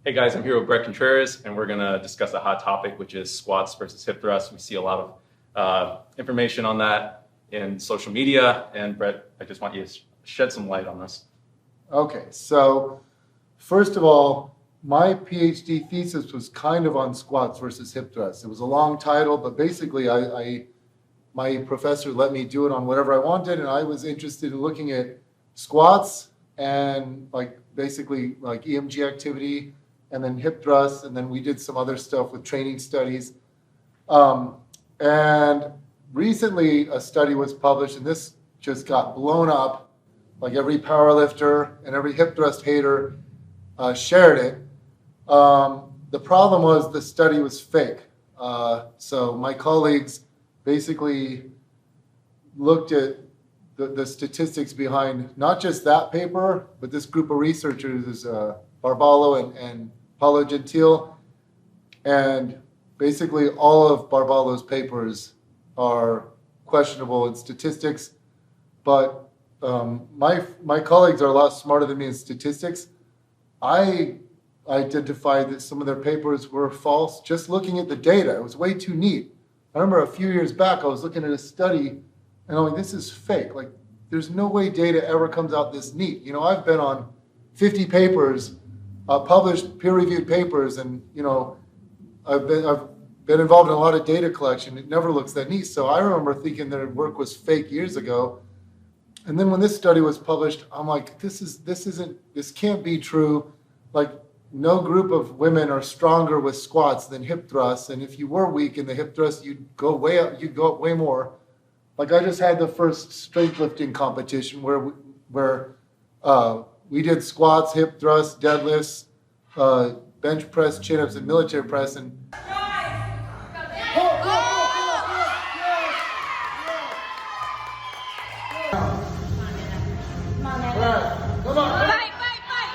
Hey guys, I'm here with Brett Contreras, and we're going to discuss a hot topic, which is squats versus hip thrusts. We see a lot of information on that in social media, and Brett, I just want you to shed some light on this. Okay, so first of all, my PhD thesis was kind of on squats versus hip thrusts. It was a long title, but basically my professor let me do it on whatever I wanted, and I was interested in looking at squats and basically EMG activity, and then hip thrusts, and then we did some other stuff with training studies. And recently a study was published, and this just got blown up. Like every powerlifter and every hip thrust hater shared it. The problem was the study was fake. So my colleagues basically looked at the statistics behind not just that paper, but this group of researchers is Barballo and Paulo Gentile. And basically all of Barballo's papers are questionable in statistics, but my colleagues are a lot smarter than me in statistics. I identified that some of their papers were false just looking at the data. It was way too neat. I remember a few years back, I was looking at a study and I'm like, this is fake. Like, there's no way data ever comes out this neat. You know, I've been on 50 papers, published peer-reviewed papers, and, you know, I've been involved in a lot of data collection. It never looks that neat. So I remember thinking their work was fake years ago. And then when this study was published, I'm like, this can't be true. Like, no group of women are stronger with squats than hip thrusts. And if you were weak in the hip thrust, you'd go way up, you'd go up way more. Like, I just had the first strength lifting competition where we did squats, hip thrusts, deadlifts, bench press, chin-ups, and military press. And come on. Fight, fight, fight!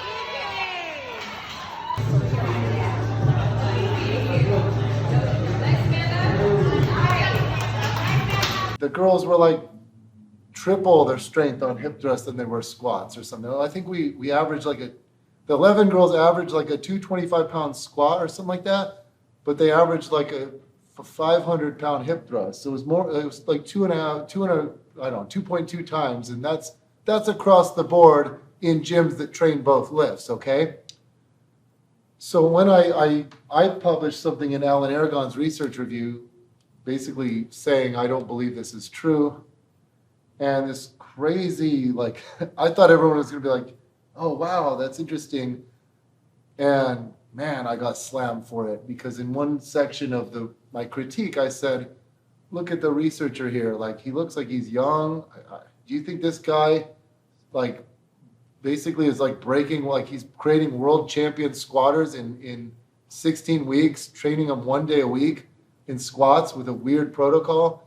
The girls were like triple their strength on hip thrust than they were squats or something. I think we averaged the 11 girls averaged like a 225-pound squat or something like that, but they averaged like a 500-pound hip thrust. So it was like 2.2 times, and that's across the board in gyms that train both lifts, okay? So when I published something in Alan Aragon's research review, basically saying I don't believe this is true, and this crazy, like, I thought everyone was gonna be like, oh wow, that's interesting, and man, I got slammed for it, because in one section of my critique, I said, look at the researcher here, like, he looks like he's young. Do you think this guy, like, basically is like breaking, like he's creating world champion squatters in 16 weeks, training them 1 day a week in squats with a weird protocol?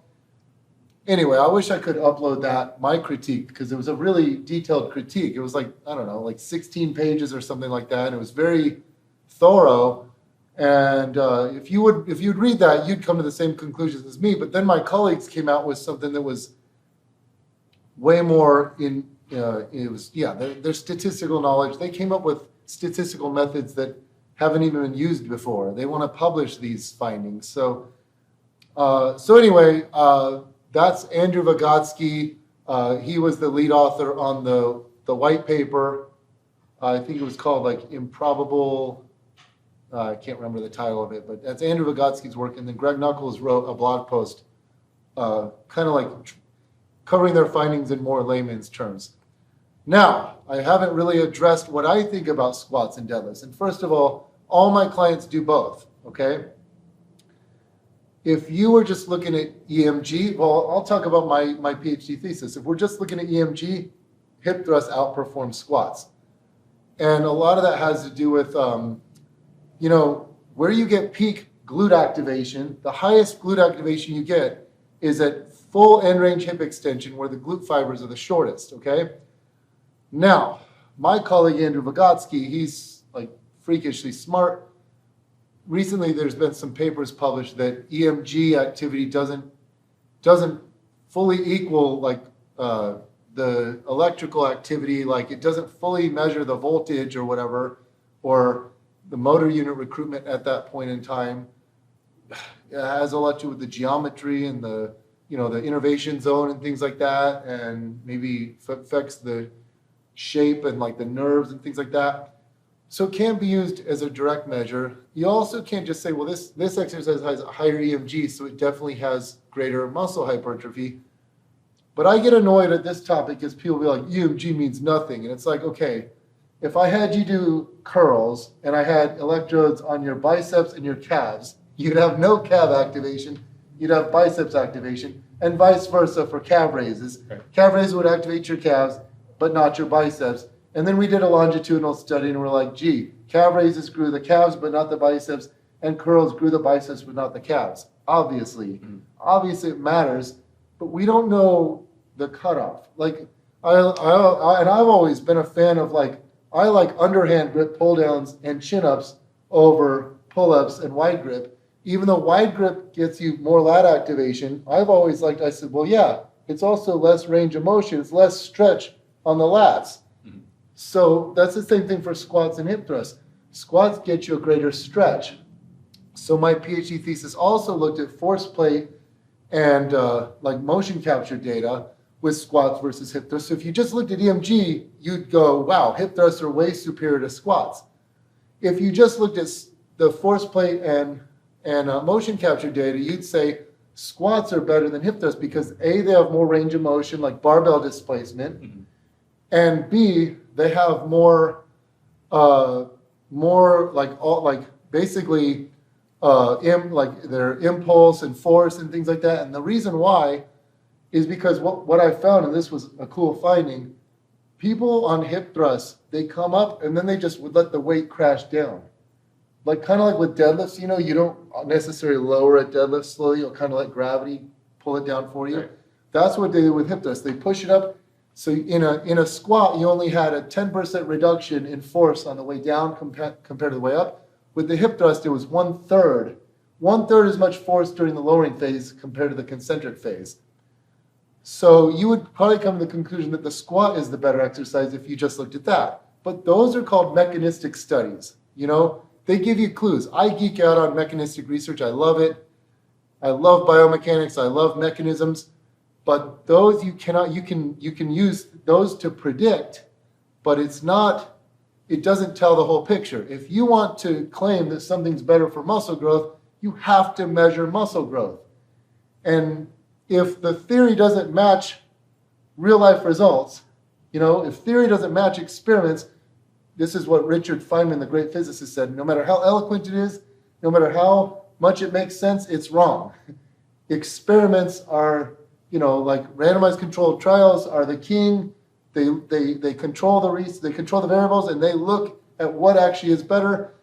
Anyway, I wish I could upload my critique, because it was a really detailed critique. It was like, I don't know, like 16 pages or something like that. And it was very thorough. And if you'd read that, you'd come to the same conclusions as me. But then my colleagues came out with something that was way more their statistical knowledge. They came up with statistical methods that haven't even been used before. They want to publish these findings. So anyway, that's Andrew Vygotsky. He was the lead author on the white paper. I think it was called like Improbable. I can't remember the title of it, but that's Andrew Vygotsky's work. And then Greg Nuckols wrote a blog post, kind of like covering their findings in more layman's terms. Now, I haven't really addressed what I think about squats and deadlifts. And first of all my clients do both, okay? If you were just looking at EMG, well, I'll talk about my PhD thesis. If we're just looking at EMG, hip thrust outperforms squats. And a lot of that has to do with, where you get peak glute activation. The highest glute activation you get is at full end range hip extension, where the glute fibers are the shortest, okay? Now, my colleague Andrew Vygotsky, he's like freakishly smart. Recently, there's been some papers published that EMG activity doesn't fully equal like the electrical activity, like it doesn't fully measure the voltage or whatever, or the motor unit recruitment at that point in time. It has a lot to do with the geometry and the, the innervation zone and things like that, and maybe affects the shape and like the nerves and things like that. So it can be used as a direct measure. You also can't just say, well, this exercise has a higher EMG, so it definitely has greater muscle hypertrophy. But I get annoyed at this topic because people be like, EMG means nothing. And it's like, okay, if I had you do curls and I had electrodes on your biceps and your calves, you'd have no calf activation, you'd have biceps activation, and vice versa for calf raises. Right. Calf raises would activate your calves, but not your biceps. And then we did a longitudinal study and we're like, gee, calf raises grew the calves, but not the biceps, and curls grew the biceps, but not the calves. Obviously, obviously it matters, but we don't know the cutoff. Like, and I've always been a fan of I like underhand grip pull downs and chin ups over pull ups and wide grip. Even though wide grip gets you more lat activation, I said, well, yeah, it's also less range of motion, it's less stretch on the lats. So that's the same thing for squats and hip thrusts. Squats get you a greater stretch. So my PhD thesis also looked at force plate and motion capture data with squats versus hip thrusts. So if you just looked at EMG, you'd go, wow, hip thrusts are way superior to squats. If you just looked at the force plate and motion capture data, you'd say squats are better than hip thrusts because A, they have more range of motion, like barbell displacement, and B, they have more their impulse and force and things like that. And the reason why is because what I found, and this was a cool finding, people on hip thrusts, they come up and then they just would let the weight crash down. Like kind of like with deadlifts, you don't necessarily lower a deadlift slowly, you'll kind of let gravity pull it down for you. Right. That's what they do with hip thrusts. They push it up. So in a squat, you only had a 10% reduction in force on the way down compared to the way up. With the hip thrust, it was 1/3. 1/3 as much force during the lowering phase compared to the concentric phase. So you would probably come to the conclusion that the squat is the better exercise if you just looked at that. But those are called mechanistic studies. They give you clues. I geek out on mechanistic research. I love it. I love biomechanics. I love mechanisms. But those you can use those to predict, but it doesn't tell the whole picture. If you want to claim that something's better for muscle growth, you have to measure muscle growth. And if the theory doesn't match real life results, if theory doesn't match experiments, this is what Richard Feynman, the great physicist, said, no matter how eloquent it is, no matter how much it makes sense, it's wrong. Experiments are, like randomized controlled trials are the king. They control the variables and they look at what actually is better.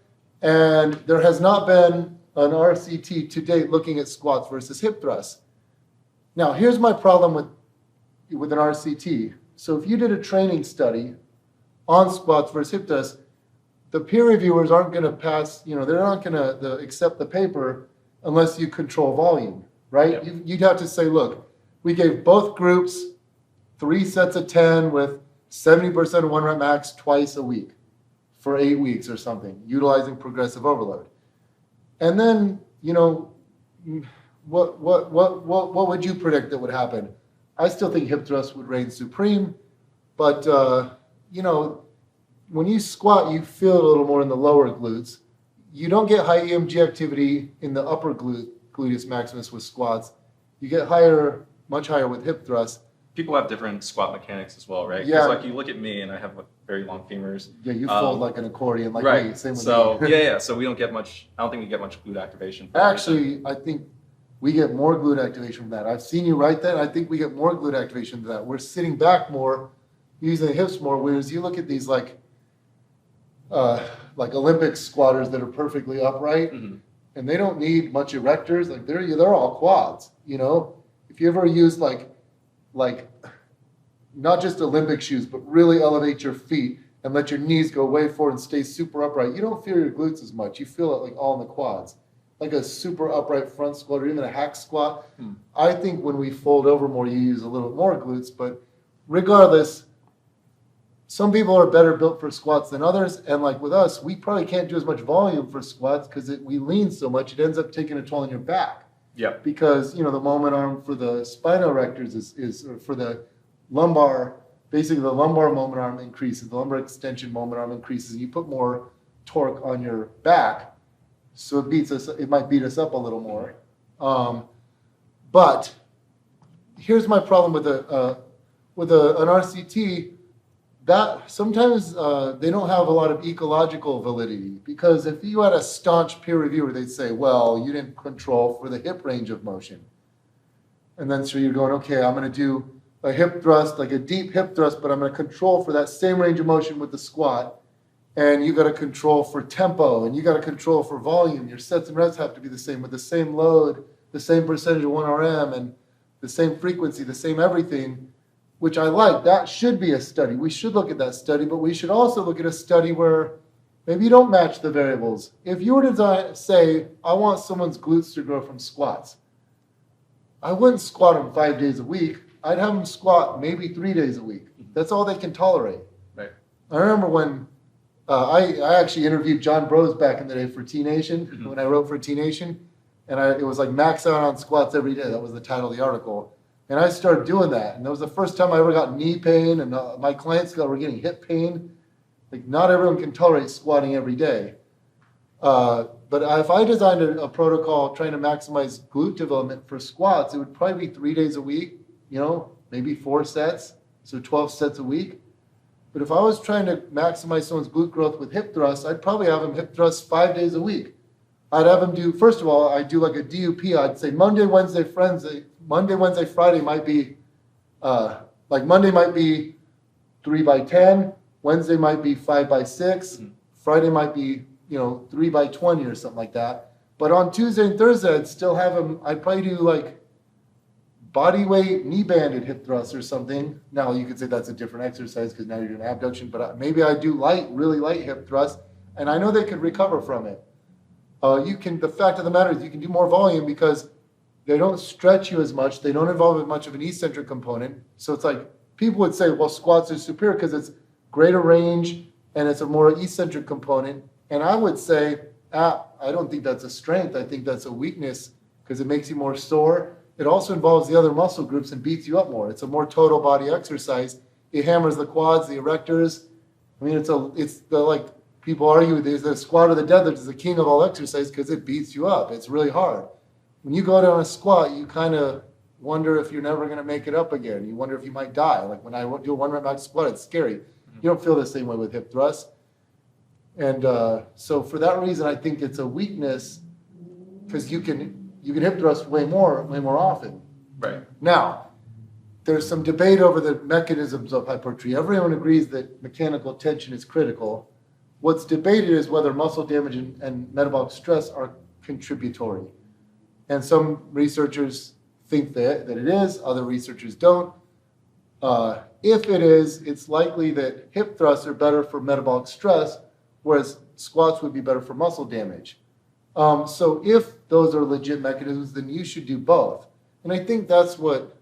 And there has not been an RCT to date looking at squats versus hip thrusts. Now, here's my problem with an RCT. So if you did a training study on squats versus hip thrusts, the peer reviewers aren't going to pass, they're not going to accept the paper unless you control volume, right? Yep. You'd have to say, look, we gave both groups 3 sets of 10 with 70% of 1 rep max twice a week for 8 weeks or something, utilizing progressive overload. And then, what would you predict that would happen? I still think hip thrust would reign supreme, but when you squat, you feel it a little more in the lower glutes. You don't get high EMG activity in the upper gluteus maximus with squats. You get much higher with hip thrusts. People have different squat mechanics as well, right? Yeah. Because you look at me and I have very long femurs. Yeah, you fold like an accordion, like right. me. Same with so me. yeah. So we don't get much. I don't think we get much glute activation. Actually, I think we get more glute activation from that. I've seen you write that. I think we get more glute activation than that. We're sitting back more, using the hips more. Whereas you look at these like Olympic squatters that are perfectly upright, and they don't need much erectors. Like they're all quads. If you ever use like not just Olympic shoes, but really elevate your feet and let your knees go way forward and stay super upright, you don't feel your glutes as much. You feel it like all in the quads. Like a super upright front squat or even a hack squat. I think when we fold over more, you use a little more glutes, but regardless, some people are better built for squats than others. And like with us, we probably can't do as much volume for squats because we lean so much, it ends up taking a toll on your back. Yeah. Because, the moment arm for the spinal erectors is or for the lumbar, basically the lumbar moment arm increases, the lumbar extension moment arm increases, and you put more torque on your back. So it might beat us up a little more. But here's my problem with an RCT, that sometimes they don't have a lot of ecological validity, because if you had a staunch peer reviewer, they'd say, well, you didn't control for the hip range of motion. And then so you're going, okay, I'm going to do a hip thrust, like a deep hip thrust, but I'm going to control for that same range of motion with the squat. And you got to control for tempo, and you got to control for volume. Your sets and reps have to be the same with the same load, the same percentage of 1RM, and the same frequency, the same everything, which I like. That should be a study. We should look at that study, but we should also look at a study where maybe you don't match the variables. If you were to say, I want someone's glutes to grow from squats, I wouldn't squat them 5 days a week. I'd have them squat maybe 3 days a week. That's all they can tolerate. Right. I remember when I actually interviewed John Bros back in the day for T-Nation, when I wrote for T-Nation, and it was like max out on squats every day. That was the title of the article. And I started doing that, and that was the first time I ever got knee pain, and my clients were getting hip pain. Like, not everyone can tolerate squatting every day. But if I designed a protocol trying to maximize glute development for squats, it would probably be 3 days a week, maybe 4 sets, so 12 sets a week. But if I was trying to maximize someone's glute growth with hip thrusts, I'd probably have them hip thrust 5 days a week. I'd have them do, first of all, I'd do like a DUP. I'd say Monday, Wednesday, Friday might be, like Monday might be 3x10, Wednesday might be 5x6, Friday might be, 3x20 or something like that. But on Tuesday and Thursday, I'd still have them, I'd probably do like body weight knee banded hip thrusts or something. Now you could say that's a different exercise because now you're doing abduction, but maybe I do really light hip thrusts, and I know they could recover from it. The fact of the matter is you can do more volume because they don't stretch you as much. They don't involve as much of an eccentric component. So it's like people would say, well, squats are superior because it's greater range and it's a more eccentric component. And I would say, I don't think that's a strength. I think that's a weakness because it makes you more sore. It also involves the other muscle groups and beats you up more. It's a more total body exercise. It hammers the quads, the erectors. I mean, people argue there's the squat or the deadlift is the king of all exercise because it beats you up. It's really hard. When you go down a squat, you kind of wonder if you're never going to make it up again. You wonder if you might die. Like when I do a 1 rep max squat, it's scary. You don't feel the same way with hip thrusts. And so for that reason, I think it's a weakness because you can hip thrust way more often. Right. Now, there's some debate over the mechanisms of hypertrophy. Everyone agrees that mechanical tension is critical. What's debated is whether muscle damage and metabolic stress are contributory. And some researchers think that it is, other researchers don't. If it is, it's likely that hip thrusts are better for metabolic stress, whereas squats would be better for muscle damage. So if those are legit mechanisms, then you should do both. And I think that's what,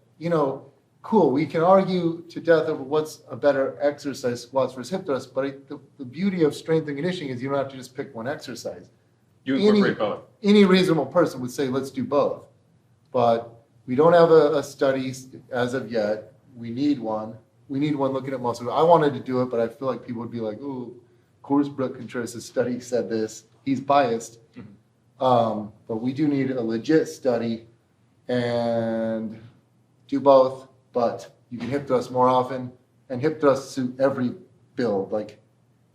cool. We can argue to death over what's a better exercise, squats versus hip thrusts, but the beauty of strength and conditioning is you don't have to just pick one exercise. You incorporate both. Any reasonable person would say, let's do both. But we don't have a study as of yet. We need one. We need one looking at muscle. I wanted to do it, but I feel like people would be like, ooh, Korsbrook Contreras' study said this. He's biased. Mm-hmm. But we do need a legit study and do both. But you can hip thrust more often, and hip thrusts suit every build. Like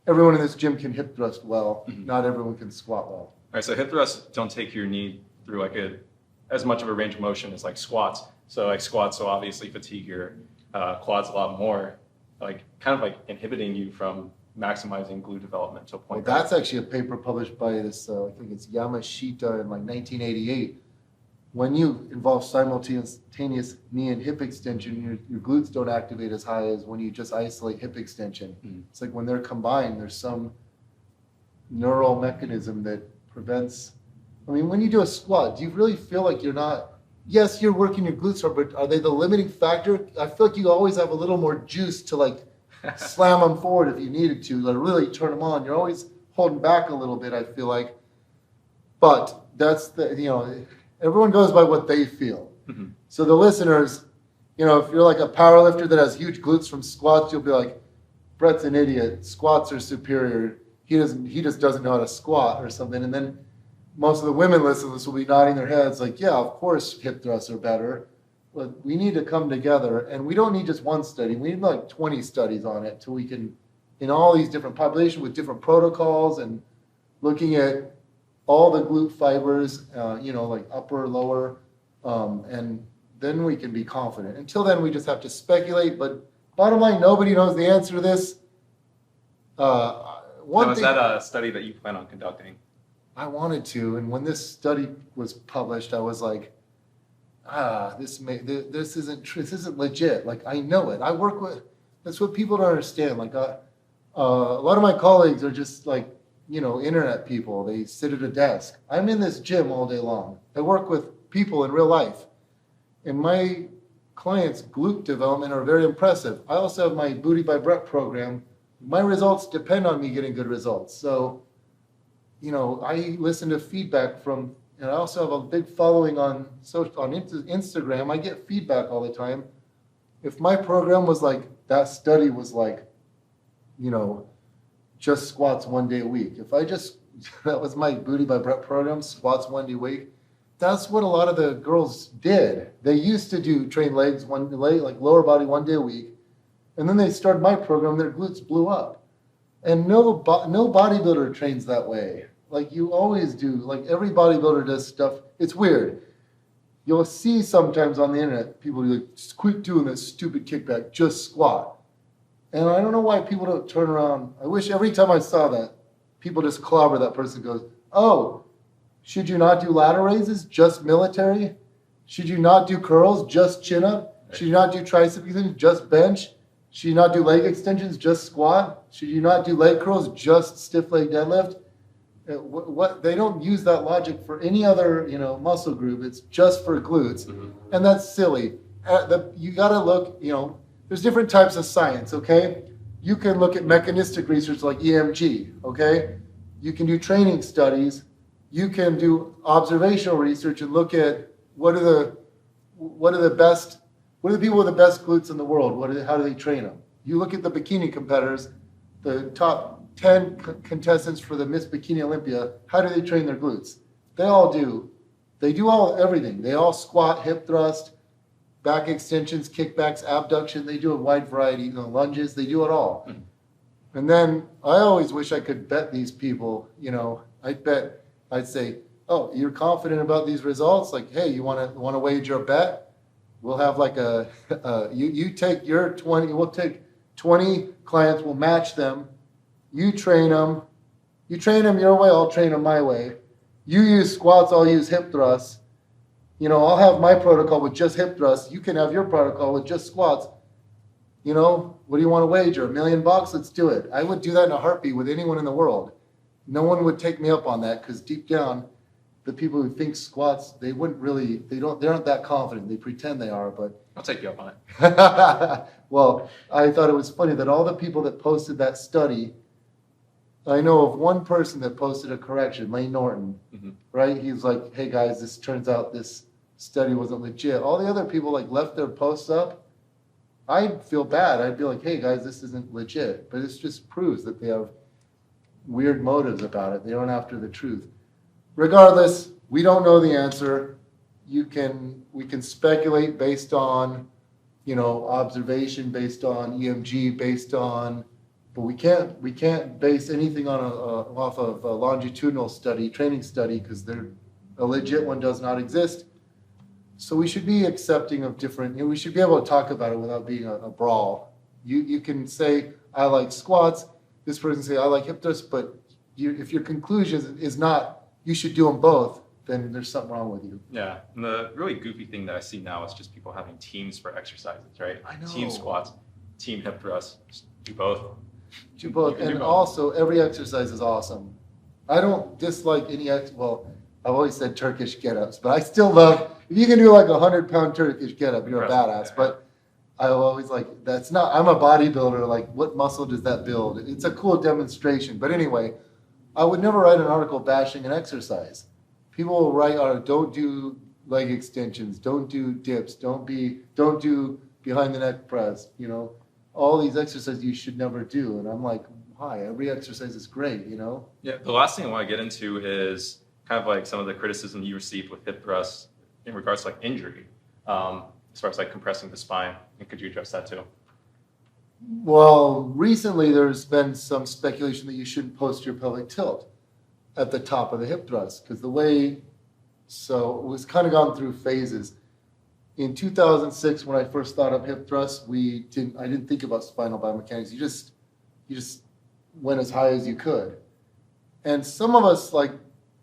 everyone in this gym can hip thrust well. Mm-hmm. Not everyone can squat well. All right, so hip thrusts don't take your knee through as much of a range of motion as like squats. So like squats, so obviously fatigue your quads a lot more, kind of inhibiting you from maximizing glute development to a point. Well, that's actually a paper published by this, I think it's Yamashita in 1988. When you involve simultaneous knee and hip extension, your glutes don't activate as high as when you just isolate hip extension. Mm-hmm. It's like when they're combined, there's some neural mechanism that prevents. I mean, when you do a squat, do you really feel like you're not? Yes, you're working your glutes hard, but are they the limiting factor? I feel like you always have a little more juice to slam them forward if you needed to, like really turn them on. You're always holding back a little bit, I feel like. But that's everyone goes by what they feel. Mm-hmm. So the listeners, if you're like a power lifter that has huge glutes from squats, you'll be like, Brett's an idiot. Squats are superior. He just doesn't know how to squat or something. And then most of the women listening to this will be nodding their heads like, yeah, of course hip thrusts are better. But we need to come together, and we don't need just one study. We need like 20 studies on it till we can, in all these different populations with different protocols and looking at all the glute fibers, like upper, lower, and then we can be confident. Until then, we just have to speculate. But bottom line, nobody knows the answer to this. Is that a study that you plan on conducting? I wanted to, and when this study was published, I was like, this isn't true. This isn't legit. Like, I know it. I work with. That's what people don't understand. Like, a lot of my colleagues are just like, internet people. They sit at a desk. I'm in this gym all day long. I work with people in real life, and my clients' glute development are very impressive. I also have my Booty by Brett program. My results depend on me getting good results. So, I listen to feedback from, and I also have a big following on Instagram. I get feedback all the time. If my program was like, that study was like, just squats 1 day a week. If that was my Booty by Brett program, squats 1 day a week. That's what a lot of the girls did. They used to train legs like lower body 1 day a week. And then they started my program, their glutes blew up. And no bodybuilder trains that way. Like you always do. Like every bodybuilder does stuff. It's weird. You'll see sometimes on the internet, people be like, just quit doing that stupid kickback, just squat. And I don't know why people don't turn around. I wish every time I saw that, people just clobber that person, goes, oh, should you not do ladder raises, just military? Should you not do curls, just chin up? Should you not do tricep extensions, just bench? Should you not do leg extensions, just squat? Should you not do leg curls, just stiff leg deadlift? What they don't use that logic for any other muscle group. It's just for glutes, and that's silly. You got to look. There's different types of science. Okay, you can look at mechanistic research like EMG. Okay, you can do training studies. You can do observational research and look at what are the people with the best glutes in the world? How do they train them? You look at the bikini competitors, the top 10 contestants for the Miss Bikini Olympia. How do they train their glutes? They all do. They do everything. They all squat, hip thrust, back extensions, kickbacks, abduction. They do a wide variety, lunges. They do it all. And then I always wish I could bet these people. I'd say, oh, you're confident about these results? Like, hey, you want to wager a bet? We'll have like you take your 20, we'll take 20 clients, we'll match them. You train them your way, I'll train them my way. You use squats, I'll use hip thrusts. I'll have my protocol with just hip thrusts. You can have your protocol with just squats. What do you want to wager? $1 million? Let's do it. I would do that in a heartbeat with anyone in the world. No one would take me up on that because deep down, the people who think squats, they aren't that confident. They pretend they are, but I'll take you up on it. Well, I thought it was funny that all the people that posted that study, I know of one person that posted a correction, Lane Norton, right? He's like, hey guys, this turns out this study wasn't legit. All the other people left their posts up. I'd feel bad. I'd be like, hey guys, this isn't legit. But it just proves that they have weird motives about it. They aren't after the truth. Regardless, we don't know the answer. We can speculate based on, observation, based on EMG, but we can't base anything off of a longitudinal study, training study, because a legit one does not exist. So we should be accepting of different. We should be able to talk about it without being a brawl. You can say I like squats. This person say I like hip thrusts, but if your conclusion is not you should do them both, then there's something wrong with you. Yeah, and the really goofy thing that I see now is just people having teams for exercises, right? I know. Team squats, team hip thrusts, just do both. Do both, and also every exercise is awesome. I don't dislike any well, I've always said Turkish get-ups, but I still love, if you can do like a 100-pound Turkish get-up, you're a badass. Yeah. But I always like, that's not, I'm a bodybuilder, like what muscle does that build? It's a cool demonstration. But anyway, I would never write an article bashing an exercise. People will write, don't do leg extensions, don't do dips, don't do behind the neck press, you know, all these exercises you should never do. And I'm like, why? Every exercise is great, you know? Yeah, the last thing I want to get into is kind of like some of the criticism you received with hip thrusts in regards to like injury, as far as like compressing the spine. And could you address that too? Well, recently there's been some speculation that you shouldn't posterior pelvic tilt at the top of the hip thrust because so it was kind of gone through phases. In 2006, when I first thought of hip thrust, I didn't think about spinal biomechanics. You just went as high as you could. And some of us like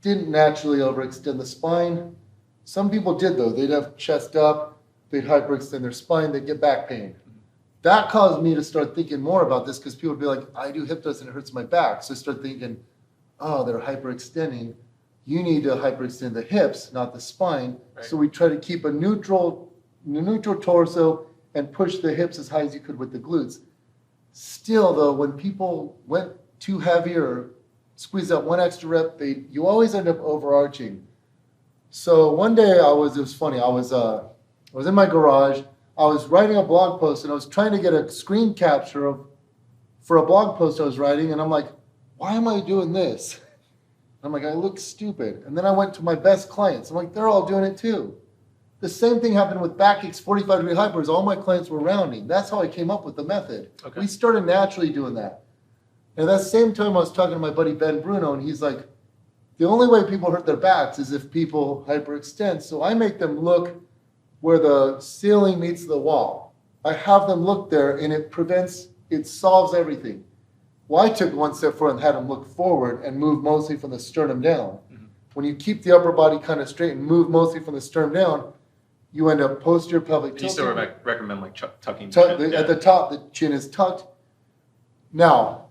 didn't naturally overextend the spine. Some people did though. They'd have chest up, they'd hyperextend their spine, they'd get back pain. That caused me to start thinking more about this because people would be like, I do hip thrust and it hurts my back. So I started thinking, oh, they're hyperextending. You need to hyperextend the hips, not the spine. Right. So we try to keep a neutral torso and push the hips as high as you could with the glutes. Still though, when people went too heavy or squeezed out one extra rep, you always end up overarching. So one day it was funny. I was in my garage. I was writing a blog post and I was trying to get a screen capture for a blog post I was writing. And I'm like, why am I doing this? I'm like, I look stupid. And then I went to my best clients. I'm like, they're all doing it too. The same thing happened with back kicks, 45-degree hypers. All my clients were rounding. That's how I came up with the method. Okay. We started naturally doing that. And at that same time, I was talking to my buddy Ben Bruno, and he's like, the only way people hurt their backs is if people hyperextend. So I make them look where the ceiling meets the wall. I have them look there, and it solves everything. Well, I took one step forward and had them look forward and move mostly from the sternum down. Mm-hmm. When you keep the upper body kind of straight and move mostly from the sternum down, you end up posterior pelvic tilt. You still recommend like tucking the chin? At the top, the chin is tucked. Now,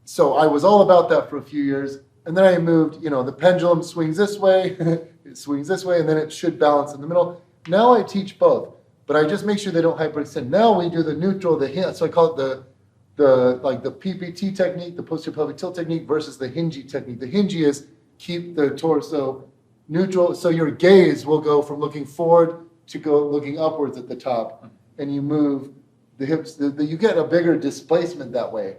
so I was all about that for a few years, and then I moved, the pendulum swings this way, it swings this way, and then it should balance in the middle. Now I teach both, but I just make sure they don't hyperextend. Now we do the neutral, so I call it the PPT technique, the posterior pelvic tilt technique versus the Hingey technique. The Hingey is keep the torso neutral, so your gaze will go from looking forward to looking upwards at the top, and you move the hips. You get a bigger displacement that way.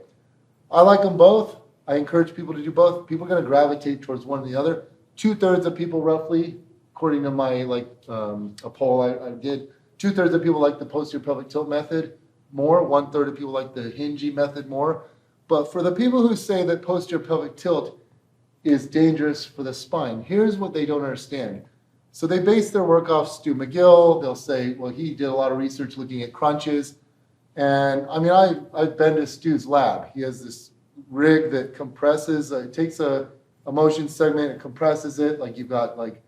I like them both. I encourage people to do both. People are going to gravitate towards one or the other. 2/3 of people, roughly, according to my a poll I did, 2/3 of people like the posterior pelvic tilt method more. 1/3 of people like the Hingey method more. But for the people who say that posterior pelvic tilt is dangerous for the spine, here's what they don't understand. So they base their work off Stu McGill. They'll say, well, he did a lot of research looking at crunches. And I mean, I've been to Stu's lab. He has this rig that compresses, it takes a motion segment and compresses it. Like you've got like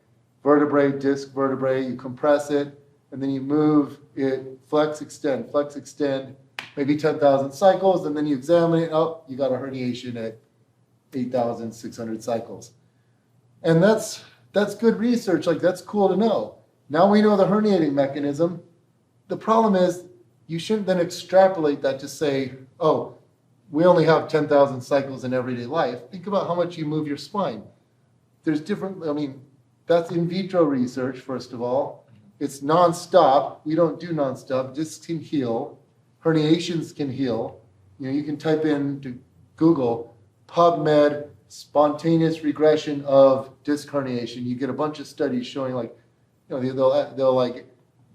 vertebrae, disc vertebrae, you compress it, and then you move it, flex, extend, maybe 10,000 cycles, and then you examine it, oh, you got a herniation at 8,600 cycles. And that's good research, like that's cool to know. Now we know the herniating mechanism. The problem is you shouldn't then extrapolate that to say, oh, we only have 10,000 cycles in everyday life. Think about how much you move your spine. There's that's in vitro research, first of all. It's nonstop. We don't do nonstop. Discs can heal. Herniations can heal. You can type into Google, PubMed, spontaneous regression of disc herniation. You get a bunch of studies showing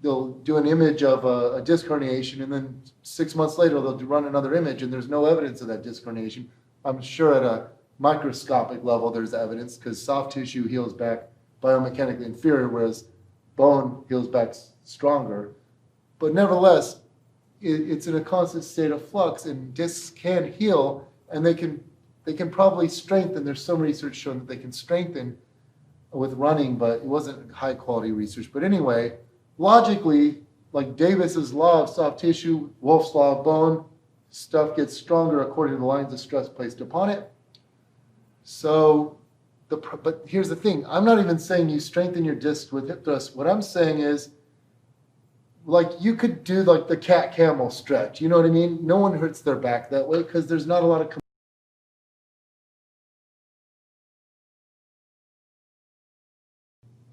they'll do an image of a disc herniation, and then 6 months later they'll run another image, and there's no evidence of that disc herniation. I'm sure at a microscopic level there's evidence because soft tissue heals back biomechanically inferior, whereas bone heals back stronger. But nevertheless, it's in a constant state of flux, and discs can heal, and they can probably strengthen. There's some research showing that they can strengthen with running, but it wasn't high quality research. But anyway, logically, like Davis's law of soft tissue, Wolff's law of bone, stuff gets stronger according to the lines of stress placed upon it. So, but here's the thing. I'm not even saying you strengthen your disc with hip thrust. What I'm saying is like you could do like the cat camel stretch. You know what I mean? No one hurts their back that way because there's not a lot of.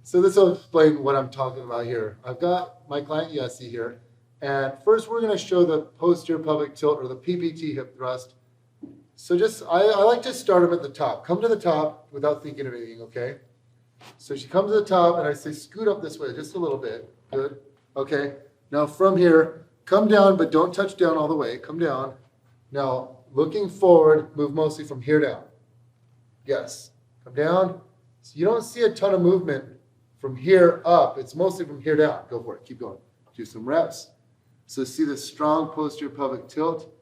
So this will explain what I'm talking about here. I've got my client Yessie here. And first we're going to show the posterior pelvic tilt or the PPT hip thrust. So just, I like to start them at the top. Come to the top without thinking of anything, okay? So she comes to the top and I say scoot up this way just a little bit. Good. Okay. Now from here, come down, but don't touch down all the way. Come down. Now looking forward, move mostly from here down. Yes. Come down. So you don't see a ton of movement from here up. It's mostly from here down. Go for it. Keep going. Do some reps. So see the strong posterior pelvic tilt.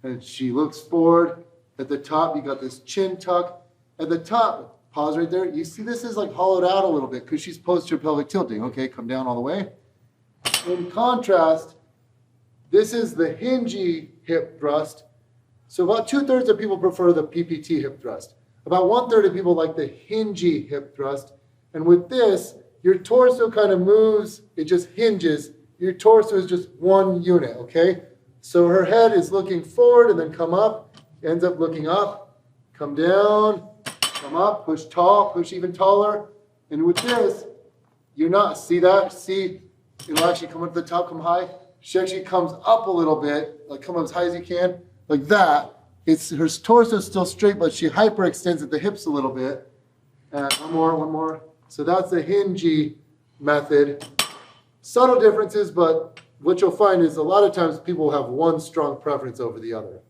And she looks forward. At the top, you got this chin tuck. At the top, pause right there. You see this is like hollowed out a little bit because she's posterior pelvic tilting. Okay, come down all the way. In contrast, this is the Hingey hip thrust. So about 2/3 of people prefer the PPT hip thrust. About 1/3 of people like the Hingey hip thrust. And with this, your torso kind of moves. It just hinges. Your torso is just one unit, okay? So her head is looking forward and then come up. Ends up looking up, come down, come up, push tall, push even taller. And with this, you're not, see that? See, it'll actually come up to the top, come high. She actually comes up a little bit, like come up as high as you can, like that. It's her torso is still straight, but she hyperextends at the hips a little bit. And one more. So that's the Hingey method. Subtle differences, but what you'll find is a lot of times people have one strong preference over the other.